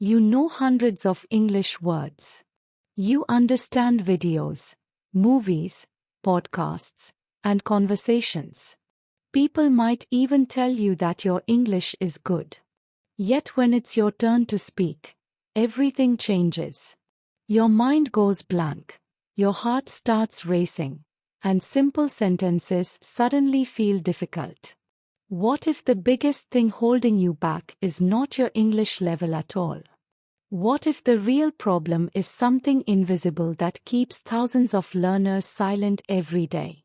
You know hundreds of English words. You understand videos, movies, podcasts, and conversations. People might even tell you that your English is good. Yet when it's your turn to speak, everything changes. Your mind goes blank, your heart starts racing, and simple sentences suddenly feel difficult. What if the biggest thing holding you back is not your English level at all? What if the real problem is something invisible that keeps thousands of learners silent every day?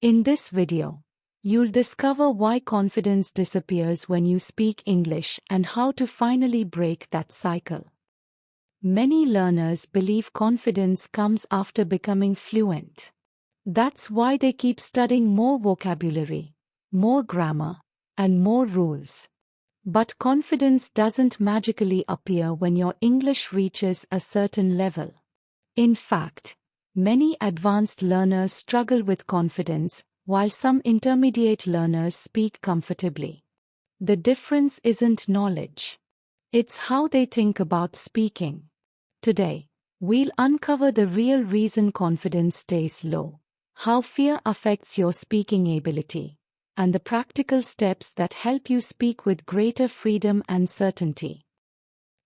In this video, you'll discover why confidence disappears when you speak English and how to finally break that cycle. Many learners believe confidence comes after becoming fluent. That's why they keep studying more vocabulary, more grammar, and more rules. But confidence doesn't magically appear when your English reaches a certain level. In fact, many advanced learners struggle with confidence, while some intermediate learners speak comfortably. The difference isn't knowledge. It's how they think about speaking. Today, we'll uncover the real reason confidence stays low, how fear affects your speaking ability, and the practical steps that help you speak with greater freedom and certainty.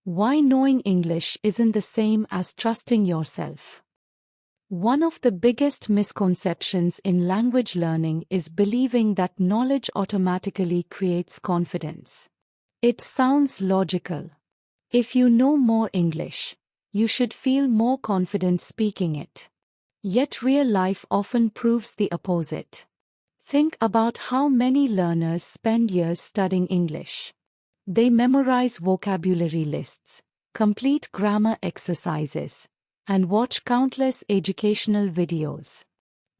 Why knowing English isn't the same as trusting yourself. One of the biggest misconceptions in language learning is believing that knowledge automatically creates confidence. It sounds logical. If you know more English, you should feel more confident speaking it. Yet real life often proves the opposite. Think about how many learners spend years studying English. They memorize vocabulary lists, complete grammar exercises, and watch countless educational videos.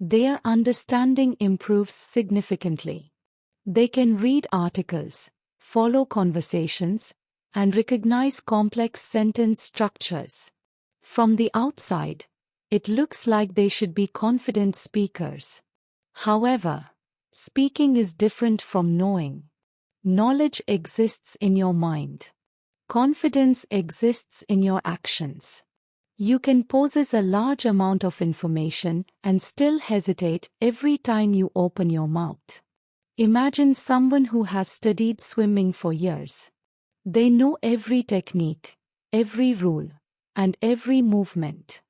Their understanding improves significantly. They can read articles, follow conversations, and recognize complex sentence structures. From the outside, it looks like they should be confident speakers. However, speaking is different from knowing. Knowledge exists in your mind. Confidence exists in your actions. You can possess a large amount of information and still hesitate every time you open your mouth. Imagine someone who has studied swimming for years. They know every technique, every rule, and every movement.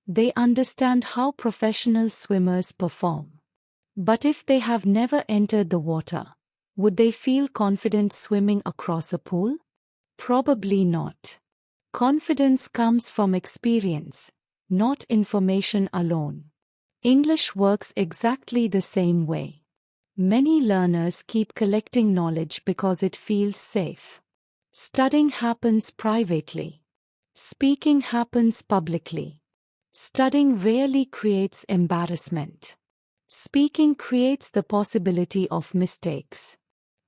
They understand how professional swimmers perform. But if they have never entered the water, would they feel confident swimming across a pool? Probably not. Confidence comes from experience, not information alone. English works exactly the same way. Many learners keep collecting knowledge because it feels safe. Studying happens privately. Speaking happens publicly. Studying rarely creates embarrassment. Speaking creates the possibility of mistakes.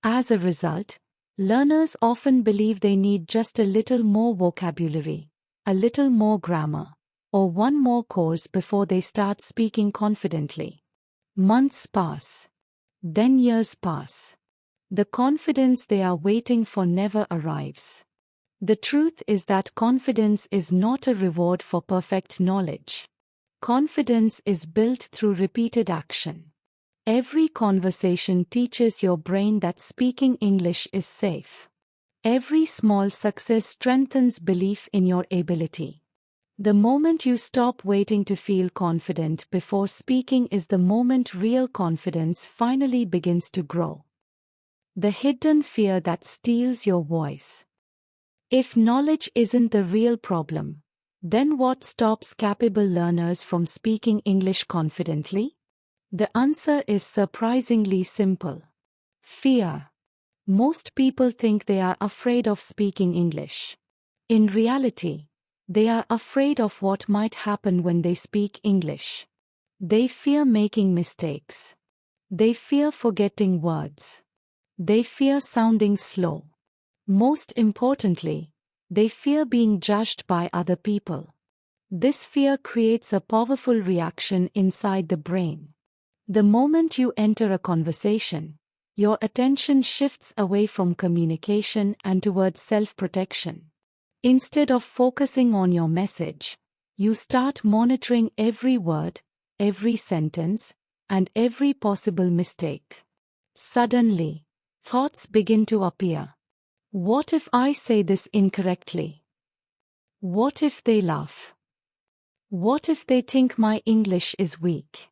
As a result, learners often believe they need just a little more vocabulary, a little more grammar, or one more course before they start speaking confidently. Months pass. Then years pass. The confidence they are waiting for never arrives. The truth is that confidence is not a reward for perfect knowledge. Confidence is built through repeated action. Every conversation teaches your brain that speaking English is safe. Every small success strengthens belief in your ability. The moment you stop waiting to feel confident before speaking is the moment real confidence finally begins to grow. The hidden fear that steals your voice. If knowledge isn't the real problem, then what stops capable learners from speaking English confidently? The answer is surprisingly simple. Fear. Most people think they are afraid of speaking English. In reality, they are afraid of what might happen when they speak English. They fear making mistakes. They fear forgetting words. They fear sounding slow. Most importantly, they fear being judged by other people. This fear creates a powerful reaction inside the brain. The moment you enter a conversation, your attention shifts away from communication and towards self-protection. Instead of focusing on your message, you start monitoring every word, every sentence, and every possible mistake. Suddenly, thoughts begin to appear. What if I say this incorrectly? What if they laugh? What if they think my English is weak?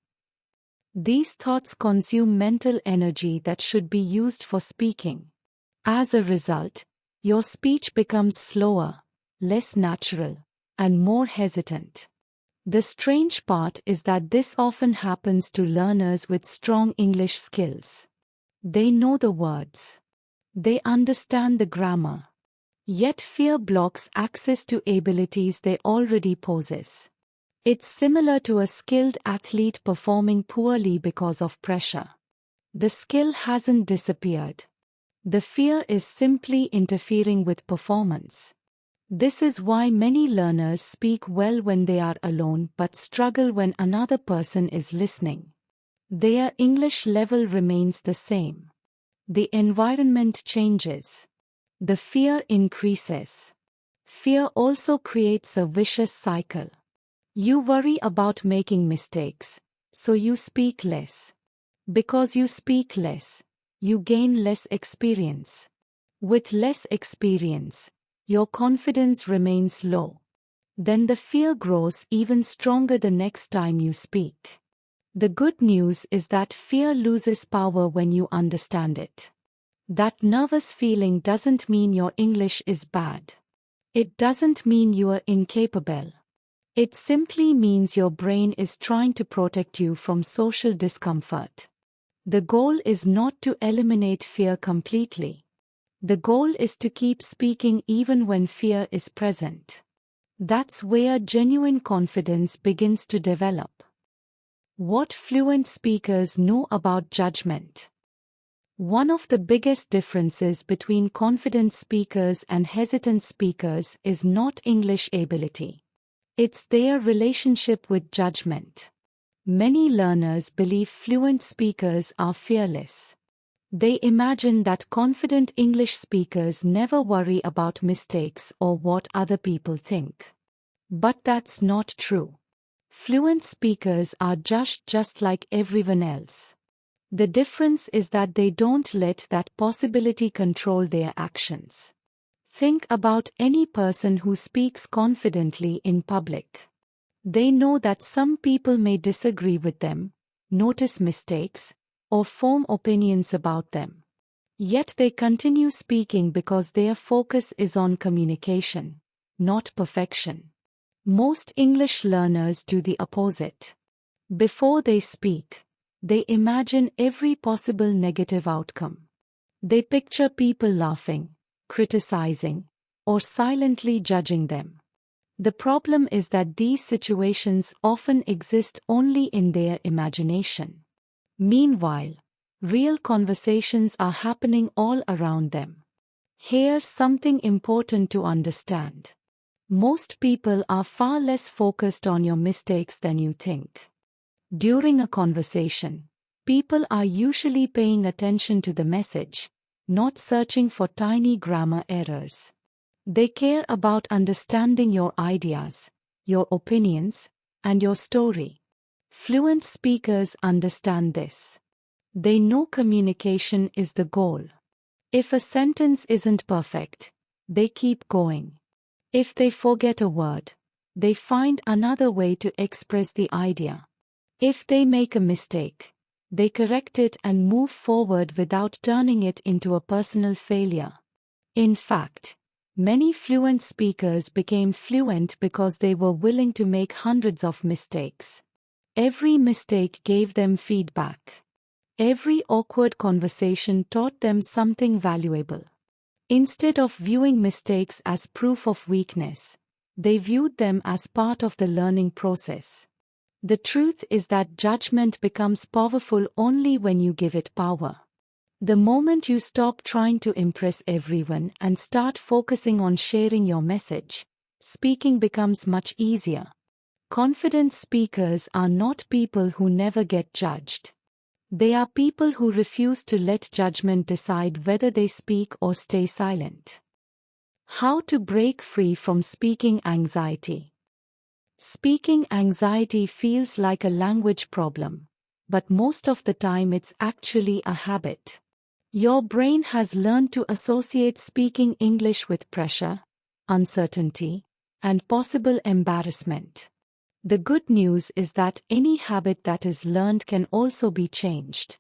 These thoughts consume mental energy that should be used for speaking. As a result, your speech becomes slower, less natural, and more hesitant. The strange part is that this often happens to learners with strong English skills. They know the words. They understand the grammar. Yet fear blocks access to abilities they already possess. It's similar to a skilled athlete performing poorly because of pressure. The skill hasn't disappeared. The fear is simply interfering with performance. This is why many learners speak well when they are alone but struggle when another person is listening. Their English level remains the same. The environment changes. The fear increases. Fear also creates a vicious cycle. You worry about making mistakes, so you speak less. Because you speak less, you gain less experience. With less experience, your confidence remains low. Then the fear grows even stronger the next time you speak. The good news is that fear loses power when you understand it. That nervous feeling doesn't mean your English is bad. It doesn't mean you are incapable. It simply means your brain is trying to protect you from social discomfort. The goal is not to eliminate fear completely. The goal is to keep speaking even when fear is present. That's where genuine confidence begins to develop. What fluent speakers know about judgment. One of the biggest differences between confident speakers and hesitant speakers is not English ability. It's their relationship with judgment. Many learners believe fluent speakers are fearless. They imagine that confident English speakers never worry about mistakes or what other people think. But that's not true. Fluent speakers are judged just like everyone else. The difference is that they don't let that possibility control their actions. Think about any person who speaks confidently in public. They know that some people may disagree with them, notice mistakes, or form opinions about them. Yet they continue speaking because their focus is on communication, not perfection. Most English learners do the opposite. Before they speak, they imagine every possible negative outcome. They picture people laughing, criticizing, or silently judging them. The problem is that these situations often exist only in their imagination. Meanwhile, real conversations are happening all around them. Here's something important to understand. Most people are far less focused on your mistakes than you think. During a conversation, people are usually paying attention to the message, not searching for tiny grammar errors. They care about understanding your ideas, your opinions, and your story. Fluent speakers understand this. They know communication is the goal. If a sentence isn't perfect, they keep going. If they forget a word, they find another way to express the idea. If they make a mistake, they correct it and move forward without turning it into a personal failure. In fact, many fluent speakers became fluent because they were willing to make hundreds of mistakes. Every mistake gave them feedback. Every awkward conversation taught them something valuable. Instead of viewing mistakes as proof of weakness, they viewed them as part of the learning process. The truth is that judgment becomes powerful only when you give it power. The moment you stop trying to impress everyone and start focusing on sharing your message, speaking becomes much easier. Confident speakers are not people who never get judged. They are people who refuse to let judgment decide whether they speak or stay silent. How to break free from speaking anxiety. Speaking anxiety feels like a language problem, but most of the time it's actually a habit. Your brain has learned to associate speaking English with pressure, uncertainty, and possible embarrassment. The good news is that any habit that is learned can also be changed.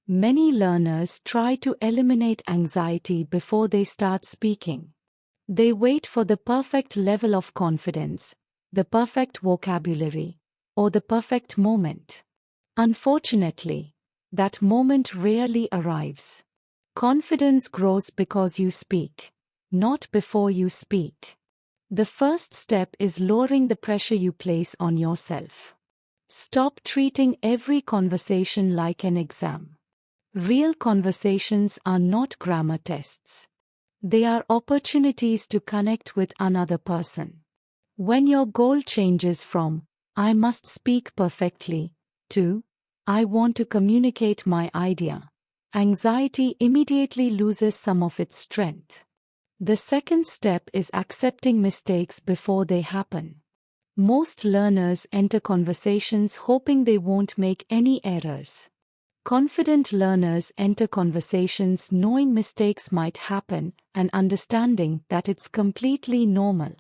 Many learners try to eliminate anxiety before they start speaking. They wait for the perfect level of confidence, the perfect vocabulary, or the perfect moment. Unfortunately, that moment rarely arrives. Confidence grows because you speak, not before you speak. The first step is lowering the pressure you place on yourself. Stop treating every conversation like an exam. Real conversations are not grammar tests. They are opportunities to connect with another person. When your goal changes from, "I must speak perfectly," to, "I want to communicate my idea," anxiety immediately loses some of its strength. The second step is accepting mistakes before they happen. Most learners enter conversations hoping they won't make any errors. Confident learners enter conversations knowing mistakes might happen and understanding that it's completely normal.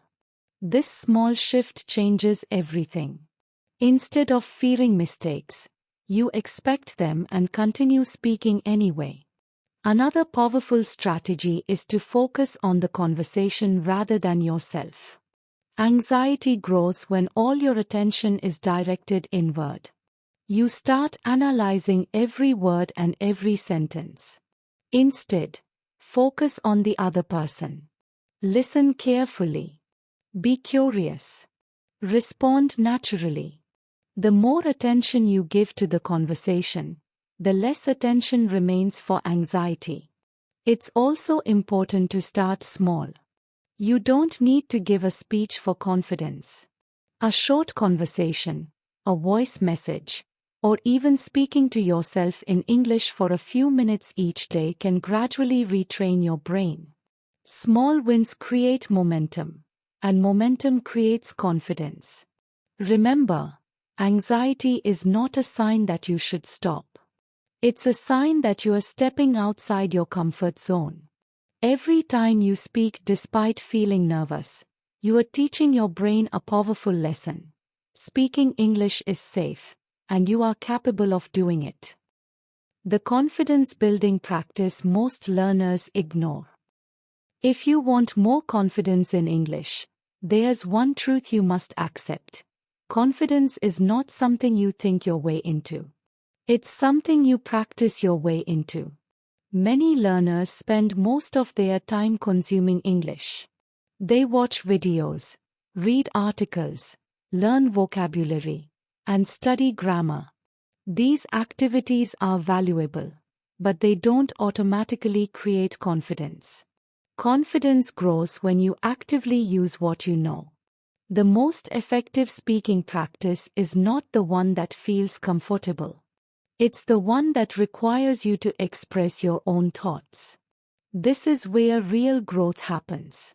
This small shift changes everything. Instead of fearing mistakes, you expect them and continue speaking anyway. Another powerful strategy is to focus on the conversation rather than yourself. Anxiety grows when all your attention is directed inward. You start analyzing every word and every sentence. Instead, focus on the other person. Listen carefully. Be curious. Respond naturally. The more attention you give to the conversation, the less attention remains for anxiety. It's also important to start small. You don't need to give a speech for confidence. A short conversation, a voice message, or even speaking to yourself in English for a few minutes each day can gradually retrain your brain. Small wins create momentum, and momentum creates confidence. Remember, anxiety is not a sign that you should stop. It's a sign that you are stepping outside your comfort zone. Every time you speak despite feeling nervous, you are teaching your brain a powerful lesson. Speaking English is safe, and you are capable of doing it. The confidence-building practice most learners ignore. If you want more confidence in English, there's one truth you must accept. Confidence is not something you think your way into. It's something you practice your way into. Many learners spend most of their time consuming English. They watch videos, read articles, learn vocabulary, and study grammar. These activities are valuable, but they don't automatically create confidence. Confidence grows when you actively use what you know. The most effective speaking practice is not the one that feels comfortable. It's the one that requires you to express your own thoughts. This is where real growth happens.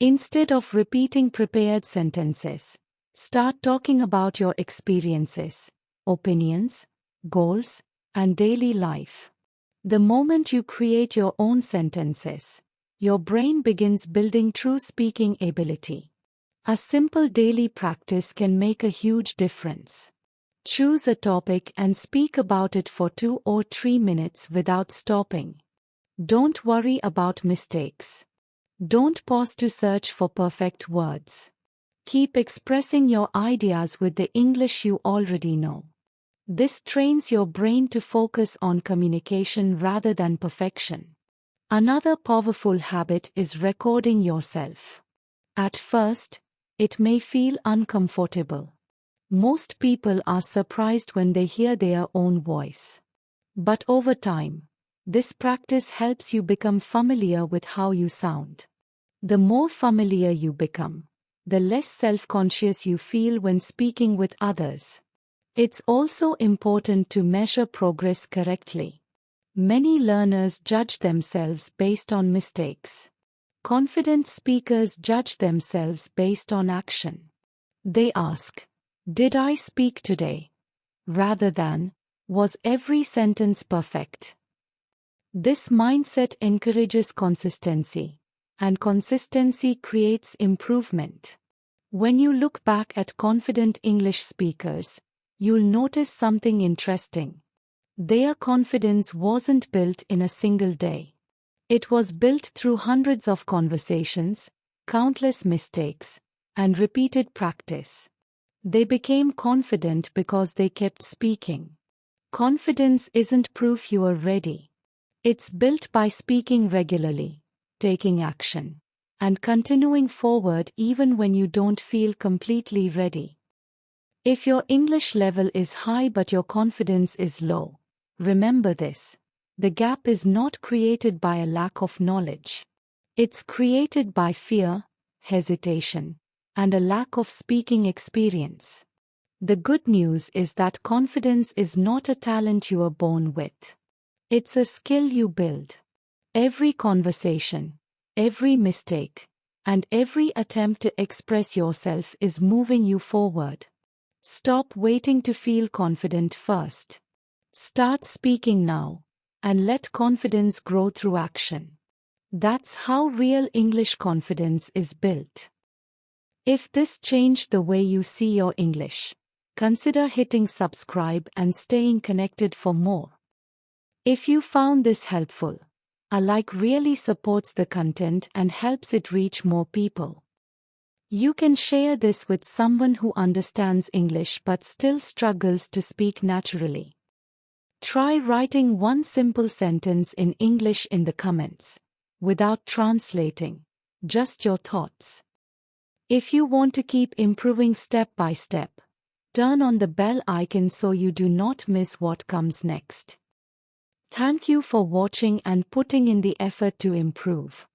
Instead of repeating prepared sentences, start talking about your experiences, opinions, goals, and daily life. The moment you create your own sentences, your brain begins building true speaking ability. A simple daily practice can make a huge difference. Choose a topic and speak about it for 2 or 3 minutes without stopping. Don't worry about mistakes. Don't pause to search for perfect words. Keep expressing your ideas with the English you already know. This trains your brain to focus on communication rather than perfection. Another powerful habit is recording yourself. At first, it may feel uncomfortable. Most people are surprised when they hear their own voice. But over time, this practice helps you become familiar with how you sound. The more familiar you become, the less self-conscious you feel when speaking with others. It's also important to measure progress correctly. Many learners judge themselves based on mistakes. Confident speakers judge themselves based on action. They ask, "Did I speak today?" rather than, "Was every sentence perfect?" This mindset encourages consistency, and consistency creates improvement. When you look back at confident English speakers, you'll notice something interesting. Their confidence wasn't built in a single day. It was built through hundreds of conversations, countless mistakes, and repeated practice. They became confident because they kept speaking. Confidence isn't proof you are ready. It's built by speaking regularly, taking action, and continuing forward even when you don't feel completely ready. If your English level is high but your confidence is low, remember this: the gap is not created by a lack of knowledge. It's created by fear, hesitation, and a lack of speaking experience. The good news is that confidence is not a talent you are born with. It's a skill you build. Every conversation, every mistake, and every attempt to express yourself is moving you forward. Stop waiting to feel confident first. Start speaking now, and let confidence grow through action. That's how real English confidence is built. If this changed the way you see your English, consider hitting subscribe and staying connected for more. If you found this helpful, a like really supports the content and helps it reach more people. You can share this with someone who understands English but still struggles to speak naturally. Try writing one simple sentence in English in the comments, without translating, just your thoughts. If you want to keep improving step by step, turn on the bell icon so you do not miss what comes next. Thank you for watching and putting in the effort to improve.